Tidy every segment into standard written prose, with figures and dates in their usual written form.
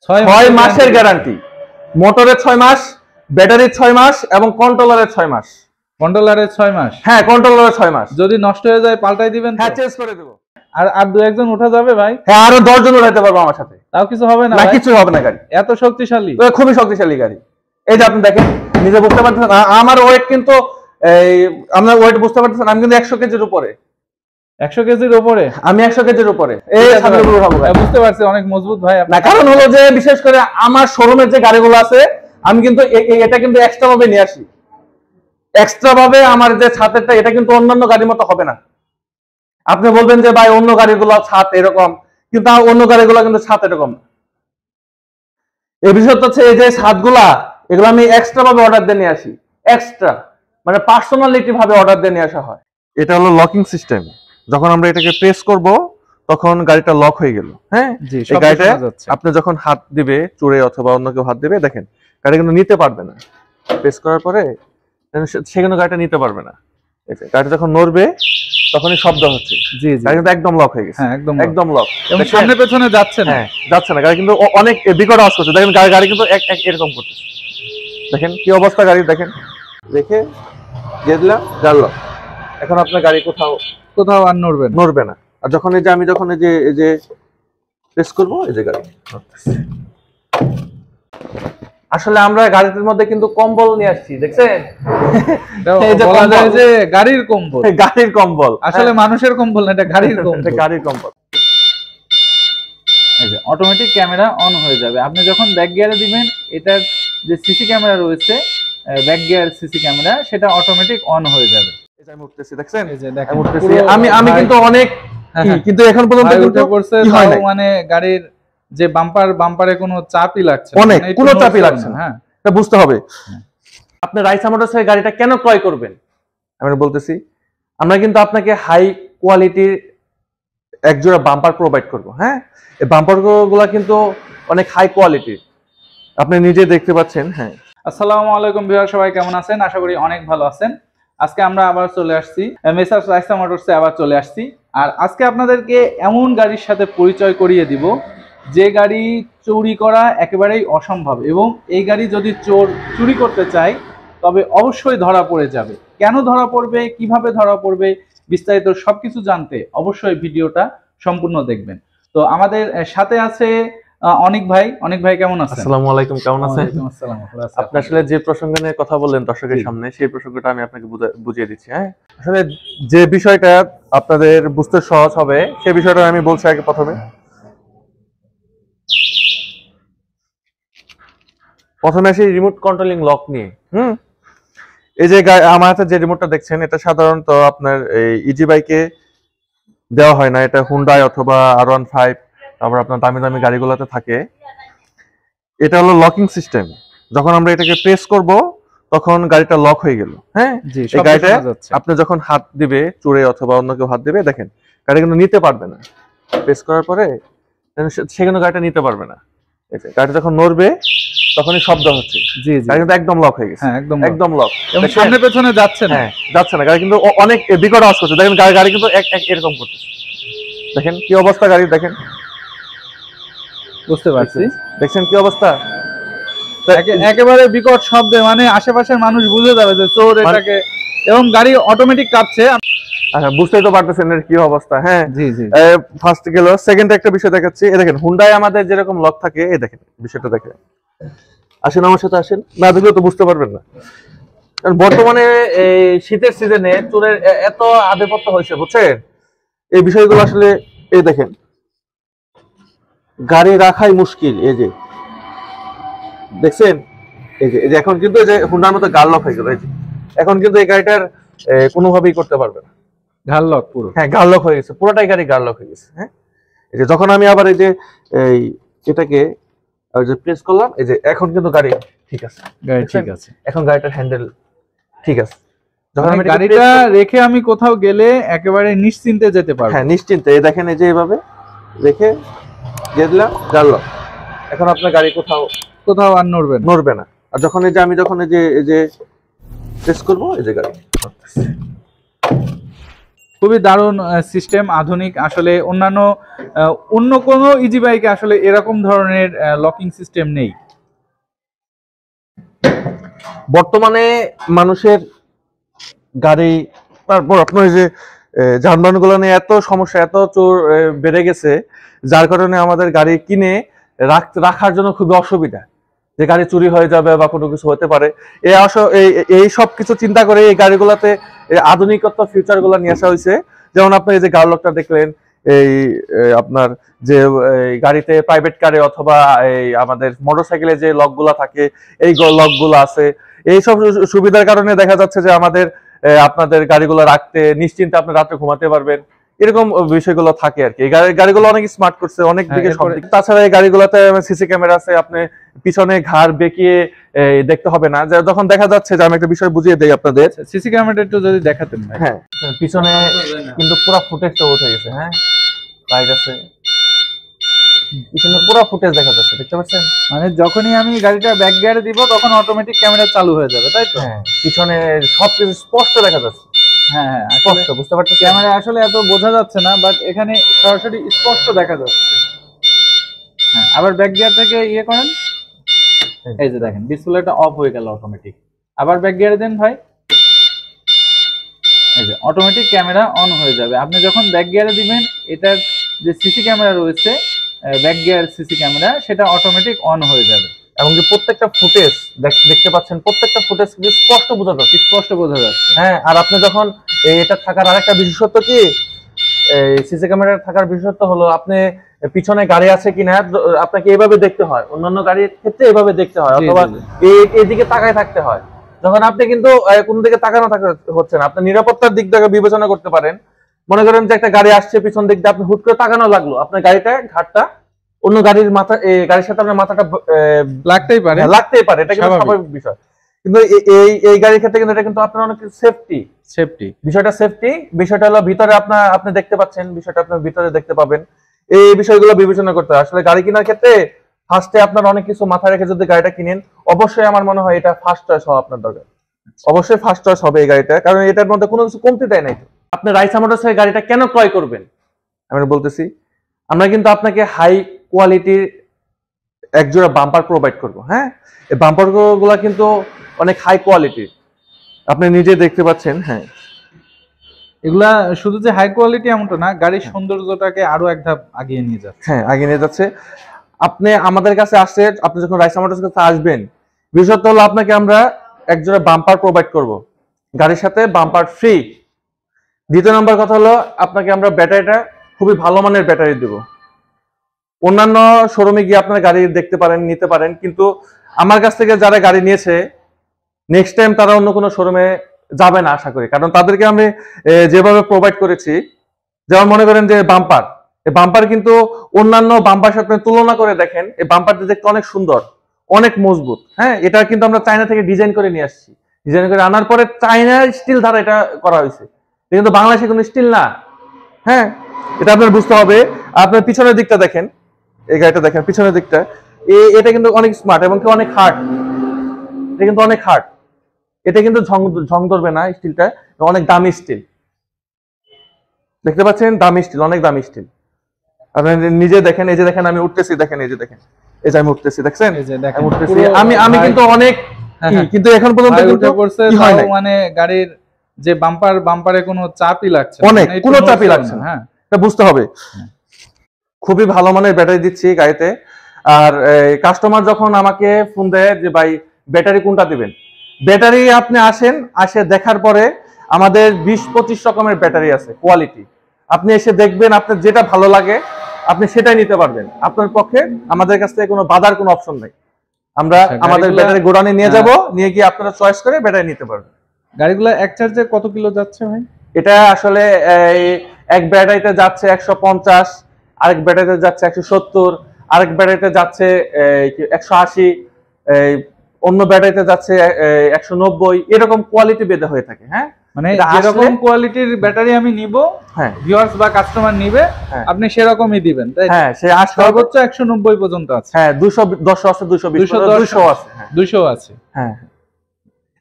6 মাসের গ্যারান্টি। মোটরের 6 মাস, ব্যাটারির 6 মাস এবং কন্ট্রোলারের 6 মাস। কন্ট্রোলারের 6 মাস? হ্যাঁ, কন্ট্রোলারের 6 মাস। যদি নষ্ট হয়ে যায় পাল্টাই দিবেন? হ্যাঁ, চেঞ্জ করে দেব। আর দু একজন উঠা যাবে ভাই? হ্যাঁ, আরো 10 জন উঠাইতে পারবো আমার সাথে। তাও কিছু হবে না? না, কিছু হবে না। গাড়ি এত শক্তিশালী? খুবই শক্তিশালী গাড়ি। এই যে আপনি দেখেন, নিজে বুঝতে পারতেছেন আমার ওয়েট কিন্তু, আপনার ওয়েট বুঝতে পারতেছেন, আমি কিন্তু 100 কেজির উপরে। 100 কেজির উপরে? আমি 100 কেজির উপরে। এই সামনে গুলো উঠাবো ভাই। বুঝতে পারছি, অনেক মজবুত ভাই। না, কারণ হলো যে বিশেষ করে আমার শোরুমের যে গাড়িগুলো আছে, আমি কিন্তু এটা কিন্তু এক্সট্রা ভাবে নিয়ে আসি। এক্সট্রা ভাবে আমার যে ছাদটা, এটা কিন্তু অন্যান্য গাড়ির মতো হবে না। আপনি বলবেন যে ভাই অন্য গাড়িগুলো ছাদ এরকম, কিন্তু অন্য গাড়িগুলো কিন্তু ছাদ এরকম না। এই বিষয়টা হচ্ছে, এই যে ছাদগুলা, এগুলো আমি এক্সট্রা ভাবে অর্ডার দিয়ে নিয়ে আসি। এক্সট্রা মানে পার্সোনালিটি ভাবে অর্ডার দিয়ে নিয়ে আসা হয়। এটা হলো লকিং সিস্টেম। যখন আমরা এটাকে প্রেস করব তখন গাড়িটা লক হয়ে গেল। হ্যাঁ, এই গাড়িটা আপনি যখন হাত দিবে, চুড়ে অথবা অন্য কেউ হাত দিবে, দেখেন গাড়ি কিন্তু নিতে পারবে না। প্রেস করার পরে সেখানে গাড়িটা নিতে পারবে না। গাড়িটা যখন নড়বে তখনই শব্দ হচ্ছে। জি জি, গাড়ি কিন্তু একদম লক হয়ে গেছে। হ্যাঁ, একদম লক। এবং সামনে পেছনে যাচ্ছে না? হ্যাঁ, যাচ্ছে না। গাড়ি কিন্তু অনেক বিকট আওয়াজ করছে। দেখেন গাড়ি কিন্তু এরকম করতেছে। দেখেন কি অবস্থা গাড়ি, দেখেন। দেখে দিয়ে দিলাম, গেল। এখন আপনার গাড়ি কোথাও আর নড়বে না। আর যখন এই যে প্রেস করবো, এই যে গাড়ি আসলে আমরা গাড়ির মধ্যে কিন্তু কম্বল নিয়ে আসছি, দেখছেন? বলা যায় যে গাড়ির কম্বল। গাড়ির কম্বল, আসলে মানুষের কম্বল না, এটা গাড়ির কম্বল। গাড়ির কম্বল। এই যে অটোমেটিক ক্যামেরা অন হয়ে যাবে আপনি যখন ব্যাক গিয়ারে দিবেন। এটার যে সিসি ক্যামেরা রয়েছে, ব্যাক গিয়ার সিসি ক্যামেরা, সেটা অটোমেটিক অন হয়ে যাবে। এই যে আমি উঠতেছি, দেখছেন? এই যে দেখেন, আমি কিন্তু অনেক, কিন্তু এখন পর্যন্ত উঠে পড়ছে, মানে গাড়ির যে বাম্পারে কোনো চাপই লাগছে না, অনেক কোনো চাপই লাগছে না। হ্যাঁ, এটা বুঝতে হবে। আপনি রাইসা মোটরসের গাড়িটা কেন ক্রয় করবেন আমি বলতেছি। আমরা কিন্তু আপনাকে হাই কোয়ালিটির একজোড়া বাম্পার প্রোভাইড করব। হ্যাঁ, এই বাম্পার গুলা কিন্তু অনেক হাই কোয়ালিটির, আপনি নিজে দেখতে পাচ্ছেন। হ্যাঁ, আসসালামু আলাইকুম ভিউয়ার, সবাই কেমন আছেন? আশা করি অনেক ভালো আছেন। আজকে আমরা আবার চলে আসছি মেসার্স রাইসা মোটরসে, আবার চলে আসছি। আর আজকে আপনাদেরকে এমন গাড়ির সাথে পরিচয় করিয়ে দিব যে গাড়ি চুরি করা একেবারেই অসম্ভব, এবং এই গাড়ি যদি চোর চুরি করতে চায় তবে অবশ্যই ধরা পড়ে যাবে। কেন ধরা পড়বে, কিভাবে ধরা পড়বে, বিস্তারিত সবকিছু জানতে অবশ্যই ভিডিওটা সম্পূর্ণ দেখবেন। তো আমাদের সাথে আছে অনিক ভাই। অনিক ভাই কেমন আছেন? আসসালামু আলাইকুম, কেমন আছেন? ওয়ালাইকুম আসসালাম। আপনি আসলে যে প্রসঙ্গ নিয়ে কথা বললেন দর্শকের সামনে, সেই প্রসঙ্গটা আমি আপনাকে বুঝিয়ে দিচ্ছি। হ্যাঁ, আসলে যে বিষয়টা আপনাদের বুঝতে সহজ হবে সেই বিষয়টা আমি বলছি আগে। প্রথমে আসি রিমোট কন্ট্রোলিং লক নিয়ে। এই যে আমার হাতে যে রিমোটটা দেখছেন, এটা সাধারণত আপনার এই ইজি বাইকে দেওয়া হয় না। এটা হুন্ডাই অথবা R15, তারপর আপনার দামি দামি গাড়িগুলোতে থাকে। এটা হলো লকিং সিস্টেম। যখন আমরা এটাকে প্রেস করব তখন গাড়িটা লক হয়ে গেল। হ্যাঁ, এই গাড়িটা আপনি যখন হাত দিবে, চুড়ে অথবা অন্য কেউ হাত দিবে, দেখেন গাড়ি কিন্তু নিতে পারবে না। প্রেস করার পরে সেখানে গাড়িটা নিতে পারবে না। গাড়িটা যখন নড়বে তখনই শব্দ হচ্ছে। জি জি, গাড়ি কিন্তু একদম লক হয়ে গেছে। হ্যাঁ, একদম লক। এবং সামনে পেছনে যাচ্ছে না? হ্যাঁ, যাচ্ছে না। গাড়ি কিন্তু অনেক বিকট আওয়াজ করছে। দেখেন গাড়ি কিন্তু এরকম করতেছে। দেখেন কি অবস্থা গাড়ি, দেখেন। বুঝতে পারছি, দেখছেন কি অবস্থা? একেবারে বিকট শব্দে, মানে আশেপাশের মানুষ বুঝে যাবে যে চোর এটাকে, এবং গাড়ি অটোমেটিক কাঁপছে। আচ্ছা, বুঝতেই তো পারতেছেন এর কি অবস্থা। হ্যাঁ, জি জি। ফার্স্ট গেল, সেকেন্ড একটা বিষয় দেখাচ্ছি। এই দেখেন হুন্ডাই আমাদের যেরকম লক থাকে, এই দেখেন বিষয়টা দেখেন। আসেন আমার সাথে, আসেন। না দেখলে তো বুঝতে পারবেন না। কারণ বর্তমানে এই শীতের সিজনে চোরের এত আধিপত্য হয়েছে, বুঝছেন? এই বিষয়গুলো আসলে এই দেখেন, গাড়ি রাখাই মুশকিল। এই যে দেখছেন, এই যে এখন কিন্তু এই যে হুন্ডার মতো গাল লক হয়ে গেল। এই যে এখন কিন্তু এই গাড়িটার কোনোভাবেই করতে পারবে না। গাল লক পুরো? হ্যাঁ, গাল লক হয়ে গেছে, পুরোটাই গাড়ি গাল লক হয়ে গেছে। হ্যাঁ, এই যে যখন আমি আবার এই যে এটাকে প্রেস করলাম, এই যে এখন কিন্তু গাড়ি ঠিক আছে। গাড়ি ঠিক আছে, এখন গাড়িটার হ্যান্ডেল ঠিক আছে। যখন আমি গাড়িটা রেখে আমি কোথাও গেলে একেবারে নিশ্চিন্তে যেতে পারবো। হ্যাঁ, নিশ্চিন্তে। এই দেখেন, এই যে এইভাবে রেখে দিয়ে দিলাম, গাল লক। এখন আপনার গাড়ি কোথাও আর নড়বে না। আর যখন আমি এই যে প্রেস করবো, এই যে গাড়ি খুবই দারুণ সিস্টেম, আধুনিক। আসলে অন্য কোনো ইজি বাইকে আসলে এরকম ধরনের লকিং সিস্টেম নেই। বর্তমানে মানুষের গাড়ি, তারপর আপনার যে যানবাহন গুলো নিয়ে এত সমস্যা, এত চোর বেড়ে গেছে, যার কারণে আমাদের গাড়ি কিনে রাখার জন্য খুবই অসুবিধা, যে গাড়ি চুরি হয়ে যাবে বা কোনো কিছু হতে পারে। এই সব কিছু চিন্তা করে এই গাড়িগুলোতে আধুনিকত্ব ফিউচার গুলো নিয়ে আসা হয়েছে। যেমন আপনি এই যে গার্লকটা দেখলেন, এই আপনার যে গাড়িতে প্রাইভেট কারে অথবা এই আমাদের মোটরসাইকেলে যে লকগুলা থাকে, এই লকগুলো আছে। এইসব সুবিধার কারণে দেখা যাচ্ছে যে আমাদের আপনাদের গাড়িগুলো রাখতে নিশ্চিন্তে আপনি রাতে ঘুমাতে পারবেন, এরকম বিষয়গুলো থাকে আর কি। এই গাড়িগুলো অনেক স্মার্ট করছে অনেক দিকে, সব দিকে। তাছাড়া এই গাড়িগুলোতে সিসি ক্যামেরা আছে, আপনি পিছনে ঘাড় বেঁকিয়ে দেখতে হবে না। যখন দেখা যাচ্ছে যে, আমি একটা বিষয় বুঝিয়ে দেই আপনাদের, সিসি ক্যামেরাটা একটু যদি দেখাতেন ভাই। হ্যাঁ, পিছনে কিন্তু পুরো ফুটেজটা উঠে গেছে। হ্যাঁ, লাইট আছে, পিছনে পুরো ফুটেজ দেখা যাচ্ছে, দেখতে পাচ্ছেন? মানে যখনই আমি গাড়িটা ব্যাক গিয়ারে দিব তখন অটোমেটিক ক্যামেরা চালু হয়ে যাবে, তাই তো? হ্যাঁ, পিছনে সবকিছু স্পষ্ট দেখা যাচ্ছে। হ্যাঁ হ্যাঁ, স্পষ্ট বুঝতে পারছেন? ক্যামেরা আসলে এত বোঝা যাচ্ছে না, বাট এখানে সরাসরি স্পষ্ট দেখা যাচ্ছে। হ্যাঁ, আবার ব্যাক গিয়ার থেকে ইয়ে করেন, এই যে দেখেন ডিসপ্লেটা অফ হয়ে গেল অটোমেটিক। আবার ব্যাক গিয়ারে দেন ভাই, এই যে অটোমেটিক ক্যামেরা অন হয়ে যাবে। আপনি যখন ব্যাক গিয়ারে দিবেন, এটার যে সিসি ক্যামেরা রয়েছে, ব্যাক গিয়ার সিসি ক্যামেরা, সেটা অটোমেটিক অন হয়ে যাবে। এমনকি প্রত্যেকটা ফুটেজ দেখতে পাচ্ছেন, প্রত্যেকটা ফুটেজ কিন্তু স্পষ্ট বোঝা যাচ্ছে, স্পষ্ট বোঝা যাচ্ছে। হ্যাঁ, আর আপনি যখন এটা থাকার আরেকটা বিশেষত্ব কি, এই সিসি ক্যামেরা থাকার বিশেষত্ব হলো আপনি পিছনে গাড়ি আছে কিনা আপনাকে এইভাবে দেখতে হয়, অন্যান্য গাড়ির ক্ষেত্রে এইভাবে দেখতে হয়, অথবা এইদিকে তাকায় থাকতে হয়। যখন আপনি কিন্তু কোন দিকে তাকানো হচ্ছে না, আপনি নিরাপত্তার দিক থেকে বিবেচনা করতে পারেন। মনে করেন যে একটা গাড়ি আসছে পিছন দিক দিয়ে, আপনি হুট করে তাকানো লাগলো, আপনার গাড়িটা ঘাটটা অন্য গাড়ির মাথা, গাড়ির সাথে আপনার মাথাটা লাগতেই পারে, এটা কিন্তু স্বাভাবিক বিষয়। কিন্তু এই গাড়ির ক্ষেত্রে কিন্তু এটা কিন্তু আপনার অনেক সেফটি বিষয়টা, বিষয়টা হলো ভিতরে আপনি দেখতে পাচ্ছেন, বিষয়টা আপনার ভিতরে দেখতে পাবেন। এই বিষয়গুলো বিবেচনা করতে হয়। আসলে গাড়ি কেনার ক্ষেত্রে ফার্স্টে আপনার অনেক কিছু মাথায় রেখে যদি গাড়িটা কিনেন, অবশ্যই আমার মনে হয় এটা ফার্স্ট চয়েস হওয়া আপনার দরকার। অবশ্যই ফার্স্ট চয়েস হবে এই গাড়িটা, কারণ এটার মধ্যে কোনো কিছু কমতি দেয় নাই। আপনি রাইসা মোটরসের গাড়িটা কেন ক্রয় করবেন আমি বলতেছি, আমরা কিন্তু আপনাকে হাই কোয়ালিটির একজোড়া বাম্পার প্রোভাইড করব। হ্যাঁ, এই বাম্পার গুলা কিন্তু অনেক হাই কোয়ালিটির, আপনি নিজে দেখতে পাচ্ছেন। হ্যাঁ, এগুলা শুধু যে হাই কোয়ালিটি এমনটা না, গাড়ির সৌন্দর্যটাকে আরো এক ধাপ আগিয়ে নিয়ে যাচ্ছে। হ্যাঁ, আগিয়ে নিয়ে যাচ্ছে। আপনি আমাদের কাছে আসছে, আপনি যখন রাইসা মোটরসের কাছে আসবেন, বিশেষত হলো আপনাকে আমরা একজোড়া বাম্পার প্রোভাইড করব, গাড়ির সাথে বাম্পার ফ্রি। দ্বিতীয় নম্বর কথা হলো, আপনাকে আমরা ব্যাটারিটা খুবই ভালো মানের ব্যাটারি দেব। অন্যান্য শোরুমে গিয়ে আপনারা গাড়ি দেখতে পারেন, নিতে পারেন, কিন্তু আমার কাছ থেকে যারা গাড়ি নিয়েছে নেক্সট টাইম তারা অন্য কোনো শোরুমে যাবে না আশা করি, কারণ তাদেরকে আমি যেভাবে প্রোভাইড করেছি। যেমন মনে করেন যে বাম্পার, এই বাম্পার কিন্তু অন্যান্য বাম্পার সাথে তুলনা করে দেখেন, এই বাম্পারটা দেখতে অনেক সুন্দর, অনেক মজবুত। হ্যাঁ, এটা কিন্তু আমরা চায়না থেকে ডিজাইন করে নিয়ে আসছি, ডিজাইন করে আনার পরে চায়না স্টিল দ্বারা এটা করা হয়েছে, কিন্তু বাংলাদেশে কোনো স্টিল না। হ্যাঁ, এটা আপনার বুঝতে হবে। আপনার পিছনের দিকটা দেখেন, এই গাড়িটা দেখেন পিছনের দিকটা, এটা কিন্তু অনেক স্মার্ট এবং অনেক হার্ড। এটা কিন্তু অনেক হার্ড, এটা কিন্তু ঝং ধরবে না, স্টিলটা অনেক দামি স্টিল, দেখতে পাচ্ছেন? দামি স্টিল, অনেক দামি স্টিল। আপনি নিজে দেখেন, এই যে দেখেন আমি উঠতেছি, দেখেন এই যে দেখেন, এই যে আমি উঠতেছি, দেখছেন? আমি উঠতেছি, আমি কিন্তু অনেক, কিন্তু এখন পর্যন্ত কিন্তু মানে গাড়ির যে বাম্পারে কোনো চাপই লাগছে না, অনেক কোনো চাপই লাগছে না। হ্যাঁ, এটা বুঝতে হবে। খুবই ভালো মানের ব্যাটারি দিচ্ছি গাড়িতে। আর কাস্টমার যখন আমাকে ফোন দেয় যে ভাই ব্যাটারি কোনটা দিবেন, ব্যাটারি আপনি আসে দেখার পরে আমাদের 20-25 রকমের ব্যাটারি আছে কোয়ালিটি। আপনি এসে দেখবেন, আপনার যেটা ভালো লাগে আপনি সেটাই নিতে পারবেন। আপনার পক্ষে আমাদের কাছ থেকে কোনো বাধার কোনো অপশন নেই। আমরা আমাদের ব্যাটারি গোডাউনে নিয়ে যাব, নিয়ে গিয়ে আপনারা চয়েস করে ব্যাটারি নিতে পারবেন। গাড়িগুলো এক চার্জে কত কিলো যাচ্ছে ভাই? এটা আসলে এক ব্যাটারিতে যাচ্ছে 150, আরেক ব্যাটারিতে যাচ্ছে 170, আরেক ব্যাটারিতে যাচ্ছে 180, অন্য ব্যাটারিতে যাচ্ছে 190, এরকম কোয়ালিটি বেঁধে হয়ে থাকে। হ্যাঁ, মানে যেরকম কোয়ালিটির ব্যাটারি আমি নিব, হ্যাঁ, ভিউয়ার্স বা কাস্টমার নিবে, আপনি সেরকমই দিবেন, তাই? হ্যাঁ, সে সর্বোচ্চ 190 পর্যন্ত আছে। হ্যাঁ, 210 আছে, 220 আছে, 200 আছে। হ্যাঁ,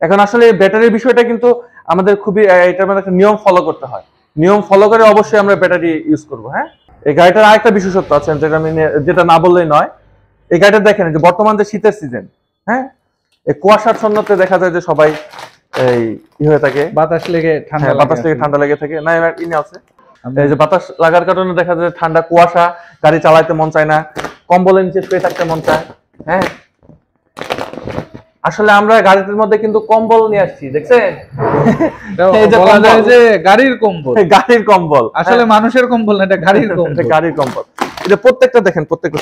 এখন আসলে ব্যাটারির বিষয়টা কিন্তু আমাদের খুবই, এটার মধ্যে একটা নিয়ম ফলো করতে হয়। নিয়ম ফলো করে অবশ্যই আমরা ব্যাটারি ইউজ করব। হ্যাঁ, এই গাড়িটার আরেকটা বিশেষত্ব আছে যেটা না বললেই নয়। এই গাড়িটা দেখেন যে বর্তমান যে শীতের সিজন, হ্যাঁ, এই কুয়াশাচ্ছন্নতে দেখা যায় যে সবাই এই হয়ে থাকে, বাতাস লেগে ঠান্ডা, বাতাস লেগে ঠান্ডা লেগে থাকে না, ইনি আছে এই যে বাতাস লাগার কারণে দেখা যায় ঠান্ডা কুয়াশা, গাড়ি চালাইতে মন চায় না, কম্বলের নিচে শুয়ে থাকতে মন চায়। হ্যাঁ, আসলে আমরা গাড়ির মধ্যে কিন্তু কম্বল নিয়ে আসছি, দেখছেন? এই যে বলা যায় যে গাড়ির কম্বল, গাড়ির কম্বল, আসলে মানুষের কম্বল না, এটা গাড়ির কম্বল, এটা গাড়ির কম্বল। এটা প্রত্যেকটা দেখেন, প্রত্যেকটা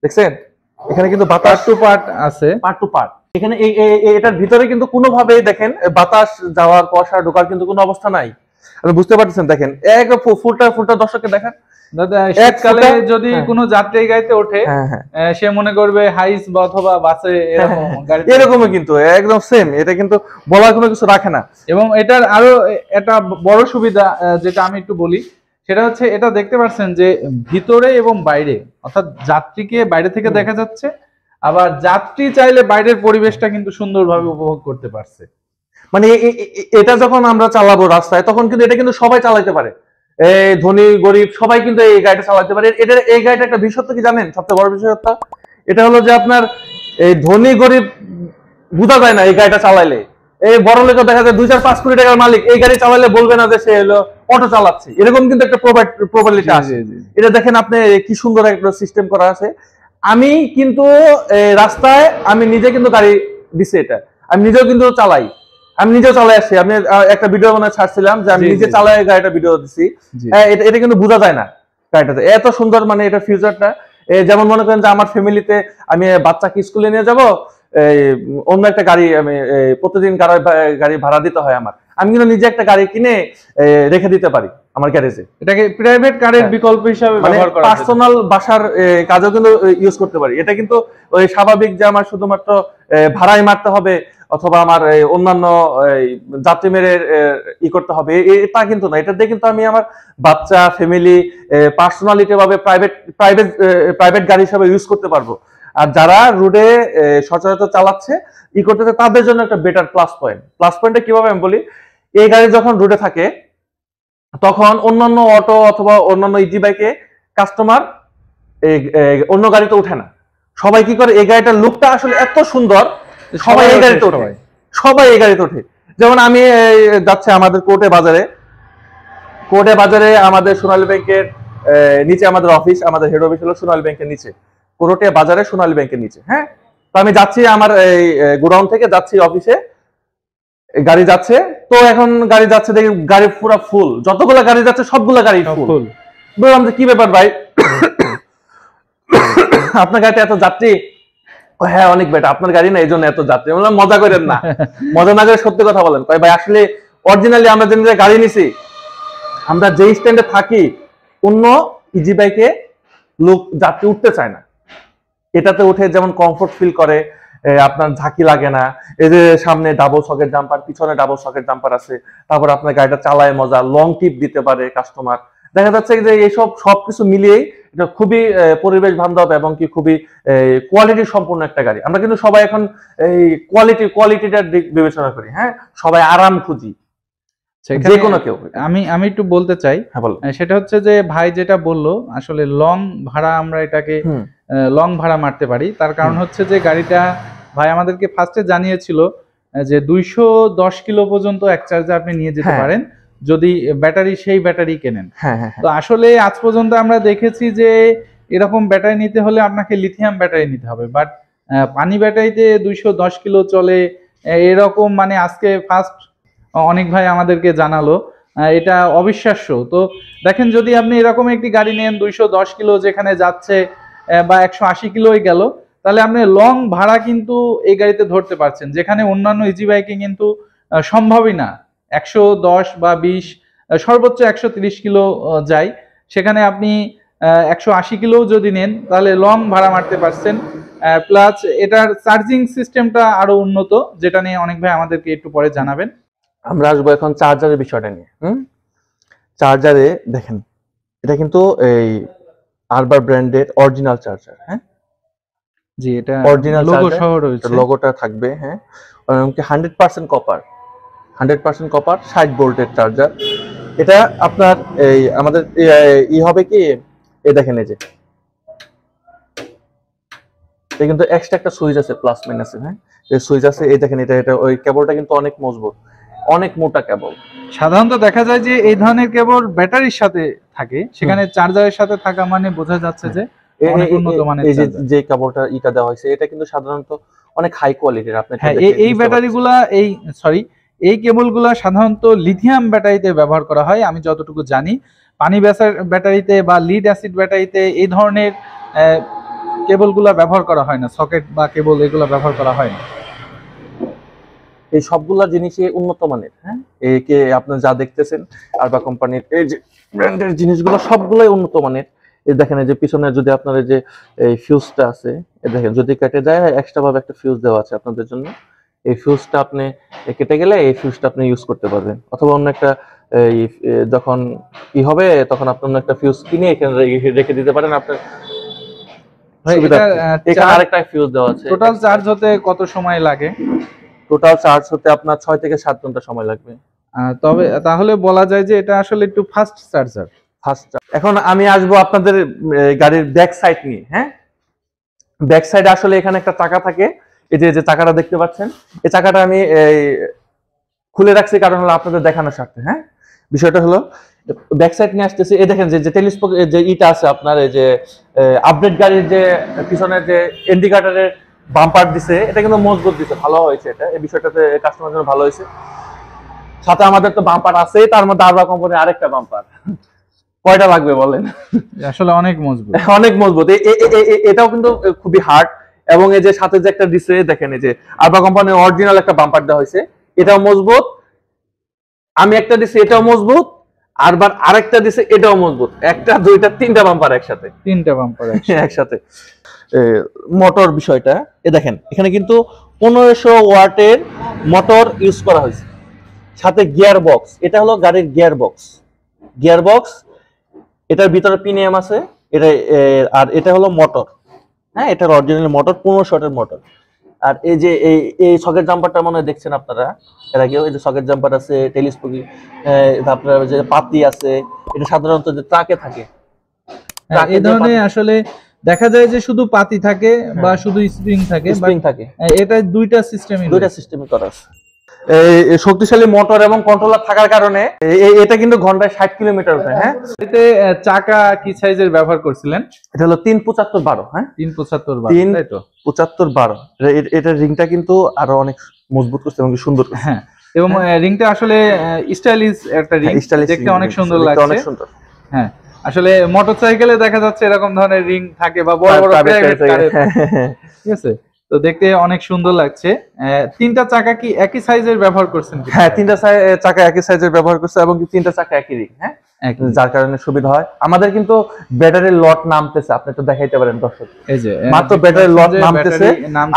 দেখছেন এখানে কিন্তু বাতাস টু পার্ট আছে, পার্ট টু পার্ট। এখানে এটার ভিতরে কিন্তু কোনোভাবেই দেখেন বাতাস যাওয়ার, কুয়াশা ঢোকার কিন্তু কোনো অবস্থা নাই। আপনি বুঝতে পারতেছেন, দেখেন একদম ফুলটা দর্শককে দেখেন। দাদা শীতকালে যদি কোনো যাত্রী গাড়িতে ওঠে, সে মনে করবে হাইস বা অথবা বাসে এরকম গাড়ি, এরকমই কিন্তু একদম সেম। এটা কিন্তু বলার কোনো কিছু রাখে না। এবং এটার আরো একটা বড় সুবিধা যেটা আমি একটু বলি, সেটা হচ্ছে এটা দেখতে পাচ্ছেন যে ভিতরে এবং বাইরে, অর্থাৎ যাত্রীকে বাইরে থেকে দেখা যাচ্ছে, আবার যাত্রী চাইলে বাইরের পরিবেশটা কিন্তু সুন্দরভাবে উপভোগ করতে পারছে। মানে এটা যখন আমরা চালাবো রাস্তায়, তখন কিন্তু এটা কিন্তু সবাই চালাতে পারে, এই ধনী গরিব সবাই কিন্তু এই গাড়িটা চালাতে পারে। এই গাড়িটা একটা বিশেষত্ব কি জানেন? সবচেয়ে বড় বিশেষত্ব এটা হলো যে আপনার এই ধনী গরিব বোঝা যায় না এই গাড়িটা চালাইলে। এই বড় লোক দেখা যায় 2-4-5 কোটি টাকার মালিক এই গাড়ি চালাইলে বলবে না যে সে হলো অটো চালাচ্ছে, এরকম কিন্তু একটা প্রবাবিলিটি আছে। এটা দেখেন আপনি কি সুন্দর একটা সিস্টেম করা আছে। আমি কিন্তু রাস্তায় আমি নিজে কিন্তু গাড়ি দিছি, এটা আমি নিজেও কিন্তু চালাই, আমি নিজেও চালাই আসছি। আমি একটা ভিডিও বানায় ছাড়ছিলাম যে আমি নিজে চালাই গাড়িটা, ভিডিও দিচ্ছি। এটা কিন্তু বোঝা যায় না গাড়িটাতে এত সুন্দর, মানে এটা ফিউচারটা। যেমন মনে করেন যে আমার ফ্যামিলিতে আমি বাচ্চাকে স্কুলে নিয়ে যাব, অন্য একটা গাড়ি আমি প্রতিদিন গাড়ি ভাড়া দিতে হয় আমার, আমি কিন্তু নিজে একটা গাড়ি কিনে রেখে দিতে পারি আমার গ্যারেজে। এটাকে প্রাইভেট কারের বিকল্প হিসাবে ব্যবহার করা যায়, পার্সোনাল বাসার কাজেও কিন্তু ইউজ করতে পারি। এটা কিন্তু ওই স্বাভাবিক যে আমার শুধুমাত্র ভাড়াই মারতে হবে অথবা আমার অন্যান্য যাত্রী মেরে করতে হবে, এটা কিন্তু না। এটা দিয়ে কিন্তু আমি আমার বাচ্চা, ফ্যামিলি, পার্সোনালিটি ভাবে প্রাইভেট গাড়ি হিসাবে ইউজ করতে পারবো। আর যারা রোডে সচরাচর চালাচ্ছে করতেছে, তাদের জন্য একটা বেটার প্লাস পয়েন্টটা কিভাবে আমি বলি, এই গাড়ি যখন রোডে থাকে তখন অন্যান্য অটো অথবা অন্যান্য ইজি বাইকে কাস্টমার অন্য গাড়িতে ওঠে না। সবাই কি করে, এই গাড়িটার লুকটা আসলে এত সুন্দর, সবাই এই গাড়িতে ওঠে, সবাই এই গাড়িতে ওঠে। যেমন আমি যাচ্ছে আমাদের কোর্টে বাজারে আমাদের সোনালী ব্যাংকের নিচে আমাদের অফিস, আমাদের হেড অফিস হলো সোনালী ব্যাংকের নিচে, কোর্টে বাজারে সোনালী ব্যাংকের নিচে। হ্যাঁ, তো আমি যাচ্ছি আমার এই গোডাউন থেকে যাচ্ছি অফিসে, গাড়ি যাচ্ছে, তো এখন গাড়ি যাচ্ছে দেখি গাড়ি পুরো ফুল, যতগুলো গাড়ি যাচ্ছে সবগুলো গাড়ি ফুল। বললাম যে কি ব্যাপার ভাই, আপনার গাড়িতে এত যাত্রী? হ্যাঁ অনেক বেটা, আপনার গাড়ি না এই জন্য এত যাত্রী। বললাম মজা করেন না, মজা না করে সত্যি কথা বলেন। ভাই আসলে অরিজিনালি আমরা যে গাড়ি নিছি, আমরা যে স্ট্যান্ডে থাকি অন্য ইজি বাইকে লোক যাত্রী উঠতে চায় না, এটাতে উঠে যেমন কমফোর্ট ফিল করে, আপনার ঝাঁকি লাগে না, এই যে সামনে ডাবল সকেট জাম্পার, পিছনে ডাবল সকেট জাম্পার আছে, তারপর আপনার গাড়িটা চালায় মজা, লং টিপ দিতে পারে কাস্টমার। দেখা যাচ্ছে যে এইসব সবকিছু মিলিয়েই এটা খুবই পরিবেশ বান্ধব এবং কি খুবই কোয়ালিটি সম্পূর্ণ একটা গাড়ি। আমরা কিন্তু সবাই এখন এই কোয়ালিটিটার দিক বিবেচনা করি। হ্যাঁ, সবাই আরাম খুঁজি, যে কোনো কেউ। আমি একটু বলতে চাই, সেটা হচ্ছে যে ভাই যেটা বললো, আসলে লং ভাড়া আমরা এটাকে লং ভাড়া মারতে পারি। তার কারণ হচ্ছে যে গাড়িটা ভাই আমাদেরকে ফার্স্টে জানিয়েছিল যে 210 কিলো পর্যন্ত এক চার্জে আপনি নিয়ে যেতে পারেন যদি সেই ব্যাটারি কেনেন। তো আসলে আজ পর্যন্ত আমরা দেখেছি যে এরকম ব্যাটারি নিতে হলে আপনাকে লিথিয়াম ব্যাটারি নিতে হবে, বাট পানি ব্যাটারিতে 210 কিলো চলে এরকম, মানে আজকে ফার্স্ট অনেক ভাই আমাদেরকে জানালো, এটা অবিশ্বাস্য। তো দেখেন, যদি আপনি এরকম একটি গাড়ি নেন 210 কিলো যেখানে যাচ্ছে বা 180 কিলোই গেল, তাহলে আপনি লং ভাড়া কিন্তু এই গাড়িতে ধরতে পারছেন, যেখানে অন্যান্য ইজি বাইকে কিন্তু সম্ভবই না। 110 বা 20, সর্বোচ্চ 130 কিলো যায়, সেখানে আপনি 180 কিলো যদি নেন তাহলে লং ভাড়া মারতে পারছেন। প্লাস এটার চার্জিং সিস্টেমটা আরো উন্নত, যেটা নিয়ে অনেক ভাই আমাদেরকে একটু পরে জানাবেন। আমরা আসবো এখন চার্জারের বিষয়টা নিয়ে। চার্জারে দেখেন, এটা কিন্তু এই আরবার ব্র্যান্ডের অরিজিনাল চার্জার। হ্যাঁ জি, এটা অরিজিনাল লোগো সহ রয়েছে, লোগোটা থাকবে। হ্যাঁ, 100% কপার, 100% কপার, 60 ভোল্টের চার্জার। এটা আপনার এই আমাদের ই হবে কি, এই দেখেন এই যে এটা কিন্তু এক্সট্রা একটা সুইচ আছে, প্লাস মাইনাসে, হ্যাঁ এই সুইচ আছে, এই দেখেন এটা ওই কেবলটা কিন্তু অনেক মজবুত, অনেক মোটা কেবল। সাধারণত দেখা যায় যে এই ধরনের কেবল ব্যাটারির সাথে থাকে, সেখানে চার্জারের সাথে থাকা মানে বোঝা যাচ্ছে যে অনেক উন্নত মানের এই চার্জার। যে কেবলটা ইটা দেওয়া হয়েছে এটা কিন্তু সাধারণত অনেক হাই কোয়ালিটির। আপনি হ্যাঁ, এই ব্যাটারিগুলা এই কেবলগুলা সাধারণত লিথিয়াম ব্যাটারিতে ব্যবহার করা হয় আমি যতটুকু জানি। পানি ব্যাটারিতে বা লিড অ্যাসিড ব্যাটারিতে এই ধরনের কেবলগুলা ব্যবহার করা হয় না, সকেট বা কেবল এগুলো ব্যবহার করা হয় না। এই সবগুলা জিনিসই উন্নত মানের। হ্যাঁ, একে আপনি যা দেখতেছেন আরবা কোম্পানির এই যে ব্র্যান্ডের জিনিসগুলো সবগুলাই উন্নত মানের। এই দেখেন এই যে পিছনে যদি আপনার এই যে এই ফিউজটা আছে, এই দেখেন যদি কেটে যায় এক্সট্রা ভাবে একটা ফিউজ দেওয়া আছে আপনাদের জন্য। এই ফিউজটা আপনি কেটে গেলে এই ফিউজটা আপনি ইউজ করতে পারবেন, অথবা অন্য একটা যখন হবে তখন আপনি অন্য একটা ফিউজ কিনে এখানে রেখে দিতে পারেন আপনার এখানে আরেকটা ফিউজ দেওয়া আছে। টোটাল চার্জ হতে কত সময় লাগে? টোটাল চার্জ হতে আপনার 6 থেকে 7 ঘন্টা সময় লাগবে। তবে তাহলে বলা যায় যে এটা আসলে একটু ফাস্ট চার্জার। এখন আমি আসবো আপনাদের গাড়ির ব্যাক সাইড নিয়ে। হ্যাঁ, ব্যাক সাইডে আসলে এখানে একটা চাকা থাকে, এই যে চাকাটা দেখতে পাচ্ছেন, এই চাকাটা আমি খুলে রাখছি কারণ হলো আপনাদের দেখানোর স্বার্থে। হ্যাঁ, বিষয়টা হলো ব্যাক সাইড নিয়ে আসতেছি। এই দেখেন যে টেলিস্কোপ যে ইটা আছে আপনার, এই যে আপডেট গাড়ির যে পিছনের যে ইন্ডিকেটরের বাম্পার দিছে, এটা কিন্তু মজবুত দিছে, ভালো হয়েছে এটা। এই বিষয়টাতে কাস্টমার জন্য ভালো হয়েছে। সাথে আমাদের তো বাম্পার আছেই, তার মধ্যে আরবা কোম্পানির আরেকটা বাম্পার। কয়টা লাগবে বলেন? আসলে অনেক মজবুত, অনেক মজবুত। এটাও কিন্তু খুবই হার্ড। এবং এই যে সাথে যে একটা দিছে দেখেন, এই যে আরবা কোম্পানির অরিজিনাল একটা বাম্পার দেওয়া হয়েছে, এটাও মজবুত। আমি একটা দিছি, এটাও মজবুত। আরেকটা দিছে, এটাও মজবুত। একটা দুইটা তিনটা বাম্পার একসাথে, একসাথে। মোটর বিষয়টা এ দেখেন, এখানে কিন্তু 1500 ওয়াটের মোটর ইউজ করা হয়েছে, সাথে গিয়ার বক্স। এটা হলো গাড়ির গিয়ার বক্স। এটার ভিতরে পিনিয়াম আছে, এটা আর এটা হলো মোটর। হ্যাঁ, এটার অরিজিনাল মোটর 1500 ওয়াটের মোটর। আর এই যে এই সকেট জাম্পারটা মনে হয় দেখছেন আপনারা এর আগেও, এই যে সকেট জাম্পার আছে, টেলিস্কোপি, তারপরে যে পাতি আছে, এটা সাধারণত যে ট্রাকে থাকে। এই ধরনের আসলে দেখা যায় যে শুধু পাতি থাকে বা শুধু স্প্রিং থাকে, এটা দুইটা সিস্টেমই করা আছে। এই শক্তিশালী মোটর এবং কন্ট্রোলার থাকার কারণে এটা কিন্তু ঘন্টায় 60 কিলোমিটার ওঠে। হ্যাঁ, এতে চাকা কি সাইজের ব্যবহার করছিলেন? এটা হলো 375/12। হ্যাঁ, 375/12, তাই তো? 75/12। এটা রিংটা কিন্তু আরো অনেক মজবুত করছে এবং সুন্দর করছে। হ্যাঁ, এবং রিংটা আসলে স্টাইলিশ একটা রিং, দেখতে অনেক সুন্দর লাগছে, অনেক সুন্দর। হ্যাঁ, আসলে মোটরসাইকেলে দেখা যাচ্ছে এরকম ধরনের রিং থাকে বা বড় বড় প্রাইভেট কারে, ঠিক আছে? তো দেখতে অনেক সুন্দর লাগছে। তিনটা চাকা কি একই সাইজের ব্যবহার করছেন? হ্যাঁ, তিনটা চাকা একই সাইজের ব্যবহার করছে এবং তিনটা চাকা একই রিং। হ্যাঁ, যার কারণে সুবিধা হয়। আমাদের কিন্তু ব্যাটারির লট নামতেছে, আপনি তো দেখাইতে পারেন দর্শক, এই যে মাত্র ব্যাটারির লট নামতেছে,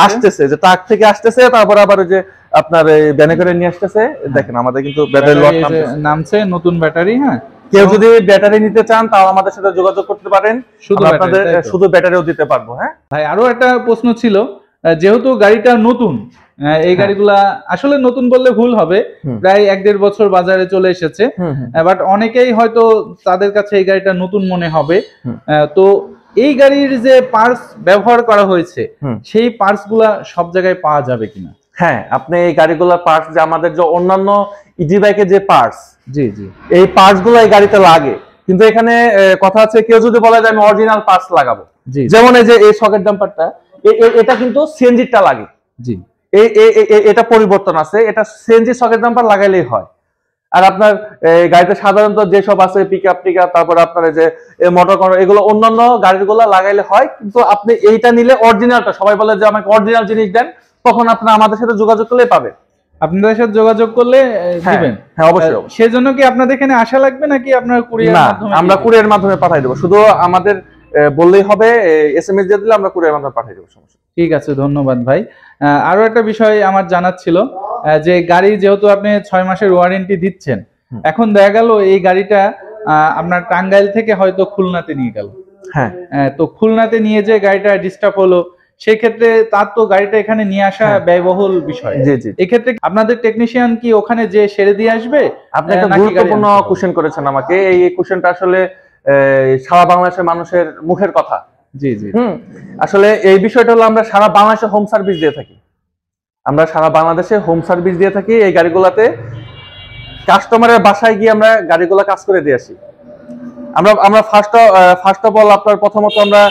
আসতেছে, যে ট্রাক থেকে আসতেছে, তারপর আবার ওই যে আপনার এই ভ্যানে করে নিয়ে আসতেছে। দেখেন আমাদের কিন্তু ব্যাটারির লট নামছে, নতুন ব্যাটারি। হ্যাঁ, কেউ যদি ব্যাটারি নিতে চান তাও আমাদের সাথে যোগাযোগ করতে পারেন, শুধু ব্যাটারিও দিতে পারবো। হ্যাঁ ভাই, আরো একটা প্রশ্ন ছিল, যেহেতু গাড়িটা নতুন, এই গাড়িগুলা আসলে নতুন বললে ভুল হবে, প্রায় 1-1.5 বছর বাজারে চলে এসেছে, বাট অনেকেই হয়তো তাদের কাছে এই গাড়িটা নতুন মনে হবে। তো এই গাড়ির যে পার্টস ব্যবহার করা হয়েছে, সেই পার্টস গুলা সব জায়গায় পাওয়া যাবে কিনা? হ্যাঁ, আপনি এই গাড়িগুলোর পার্টস, যে আমাদের যে অন্যান্য ইজি বাইকের যে পার্টস, জি, এই পার্টস গুলো এই গাড়িতে লাগে, কিন্তু এখানে কথা আছে, কেউ যদি বলে যে আমি অরিজিনাল পার্টস লাগাবো, যেমন এই যে এই সকেট জাম্পারটা, এটা কিন্তু সিএনজিটা লাগে। জি, এটা পরিবর্তন আছে, এটা সিএনজি সকেট জাম্পার লাগাইলেই হয়। আর আপনার গাড়িতে সাধারণত যেসব আছে পিকআপ, তারপর আপনার যে মোটর, এগুলো অন্যান্য গাড়িগুলো লাগাইলে হয়, কিন্তু আপনি এইটা নিলে অরিজিনালটা, সবাই বলে যে আমাকে অরিজিনাল জিনিস দেন, তখন আপনি আমাদের সাথে যোগাযোগ করলে পাবেন। আপনাদের সাথে যোগাযোগ করলে দিবেন? হ্যাঁ, অবশ্যই। সেজন্য কি আপনাদের এখানে আসা লাগবে নাকি আপনার কুরিয়ার মাধ্যমে? আমরা কুরিয়ার মাধ্যমে পাঠিয়ে দেব, শুধু আমাদের বললেই হবে, এসএমএস দিয়ে দিলে আমরা কুরিয়ার মাধ্যমে পাঠিয়ে দেব, সমস্যা। ঠিক আছে, ধন্যবাদ ভাই। আরো একটা বিষয় আমার জানার ছিল, যে গাড়ি যেহেতু আপনি 6 মাসের ওয়ারেন্টি দিচ্ছেন, এখন দেখা গেল এই গাড়িটা আপনার টাঙ্গাইল থেকে হয়তো খুলনাতে নিয়ে গেল। হ্যাঁ, তো খুলনাতে নিয়ে যে গাড়িটা ডিস্টার্ব হলো, সেই ক্ষেত্রে তার তো গাড়িটা এখানে নিয়ে আসা ব্যয়বহুল বিষয়। জি জি। এক্ষেত্রে আপনাদের টেকনিশিয়ান কি ওখানে যে সেরে দিয়ে আসবে? আপনি একটা গুরুত্বপূর্ণ কোশ্চেন করেছেন আমাকে। এই কোশ্চেনটা আসলে সারা বাংলাদেশের মানুষের মুখের কথা। জি জি। আসলে এই বিষয়টা হলো আমরা সারা বাংলাদেশে হোম সার্ভিস দিয়ে থাকি। আমরা সারা বাংলাদেশে হোম সার্ভিস দিয়ে থাকি। এই গাড়িগুলোতে কাস্টমারের বাসায় গিয়ে আমরা গাড়িগুলো কাজ করে দিয়ে আসি। আমরা ফার্স্ট অফ অল আপনার প্রথমত আমরা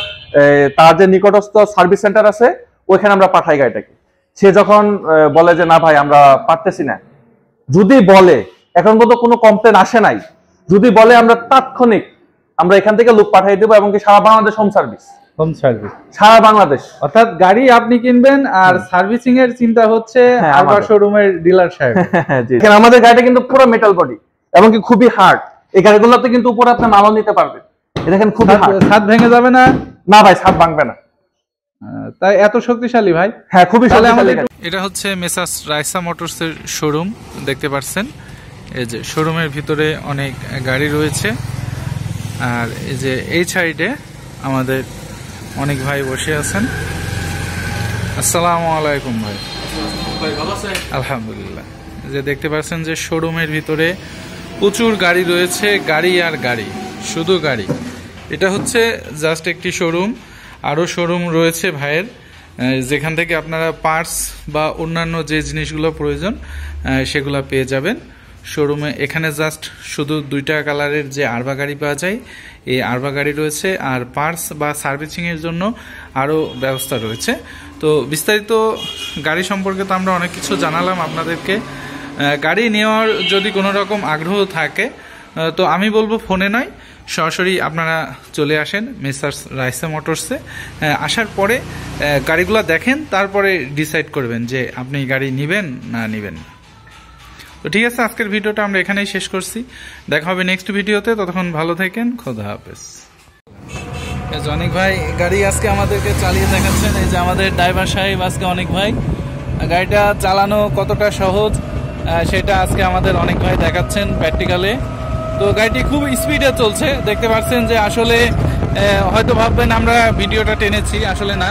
তার যে নিকটস্থ সার্ভিস সেন্টার আছে ওইখানে আমরা পাঠাই গাড়িটাকে। সে যখন বলে যে না ভাই আমরা পারতেছি না, যদি বলে, এখন পর্যন্ত কোনো কমপ্লেন আসে নাই, যদি বলে আমরা তাৎক্ষণিক আমরা এখান থেকে লোক পাঠিয়ে দেবো, এবং কি সারা Bangladesh home service. Home service সারা বাংলাদেশ, অর্থাৎ গাড়ি আপনি কিনবেন আর সার্ভিসিং এর চিন্তা হচ্ছে আরবা শোরুমের ডিলার সাহেব। জি, আমাদের গাড়িটা কিন্তু পুরো মেটাল বডি এবং কি খুবই হার্ড। এই গাড়িগুলোতে কিন্তু উপরে আপনি মালও নিতে পারবেন। দেখেন খুবই হার্ড, ছাদ ভেঙে যাবে না? না ভাই, ছাদ ভাঙবে না। তাই এত শক্তিশালী ভাই? হ্যাঁ, খুবই শক্তিশালী। এটা হচ্ছে মেসার্স রাইসা মোটরস এর শোরুম, দেখতে পাচ্ছেন। এই যে শোরুমের ভিতরে অনেক গাড়ি রয়েছে, আর এই যে এই সাইডে আমাদের অনেক ভাই বসে আছেন। আসসালামু আলাইকুম ভাই। আলহামদুলিল্লাহ। যে দেখতে পাচ্ছেন যে শোরুমের ভিতরে প্রচুর গাড়ি রয়েছে, গাড়ি আর গাড়ি, শুধু গাড়ি। এটা হচ্ছে জাস্ট একটি শোরুম, আরও শোরুম রয়েছে ভাইয়ের, যেখান থেকে আপনারা পার্টস বা অন্যান্য যে জিনিসগুলো প্রয়োজন সেগুলো পেয়ে যাবেন শোরুমে। এখানে জাস্ট শুধু 2টা কালারের যে আরবা গাড়ি পাওয়া যায়, এই আরবা গাড়ি রয়েছে, আর পার্টস বা সার্ভিসিংয়ের জন্য আরও ব্যবস্থা রয়েছে। তো বিস্তারিত গাড়ি সম্পর্কে তো আমরা অনেক কিছু জানালাম আপনাদেরকে। গাড়ি নেওয়ার যদি কোনো রকম আগ্রহ থাকে তো আমি বলবো ফোনে নয়, সরাসরি আপনারা চলে আসেন মেসার্স রাইসা মোটরসে। আসার পরে গাড়িগুলো দেখেন, তারপরে ডিসাইড করবেন যে আপনি গাড়ি নেবেন না নেবেন। তো ঠিক আছে, আজকের ভিডিওটা আমরা এখানেই শেষ করছি। দেখা হবে নেক্সট ভিডিওতে, ততক্ষণ ভালো থাকেন, খোদা হাফেজ। অনেক ভাই গাড়ি আজকে আমাদেরকে চালিয়ে দেখাচ্ছেন। এই যে আমাদের ড্রাইভার সাহেব আজকে অনেক ভাই, গাড়িটা চালানো কতটা সহজ সেটা আজকে আমাদের অনেক ভাই দেখাচ্ছেন প্র্যাকটিক্যালে। তো গাড়িটি খুব স্পিডে চলছে, দেখতে পাচ্ছেন যে আসলে হয়তো ভাববেন আমরা ভিডিওটা টেনেছি, আসলে না,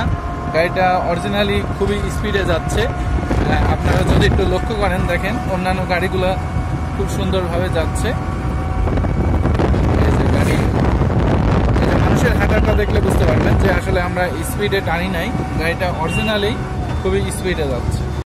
গাড়িটা অরিজিনালি খুবই স্পিডে যাচ্ছে। আপনারা যদি একটু লক্ষ্য করেন, দেখেন অন্যান্য গাড়িগুলো খুব সুন্দরভাবে যাচ্ছে। এই যে গাড়ি, এই যে মানুষের হাঁটাটা দেখলে বুঝতে পারবেন যে আসলে আমরা স্পিডে টানি নাই, গাড়িটা অরিজিনালি খুবই স্পিডে যাচ্ছে।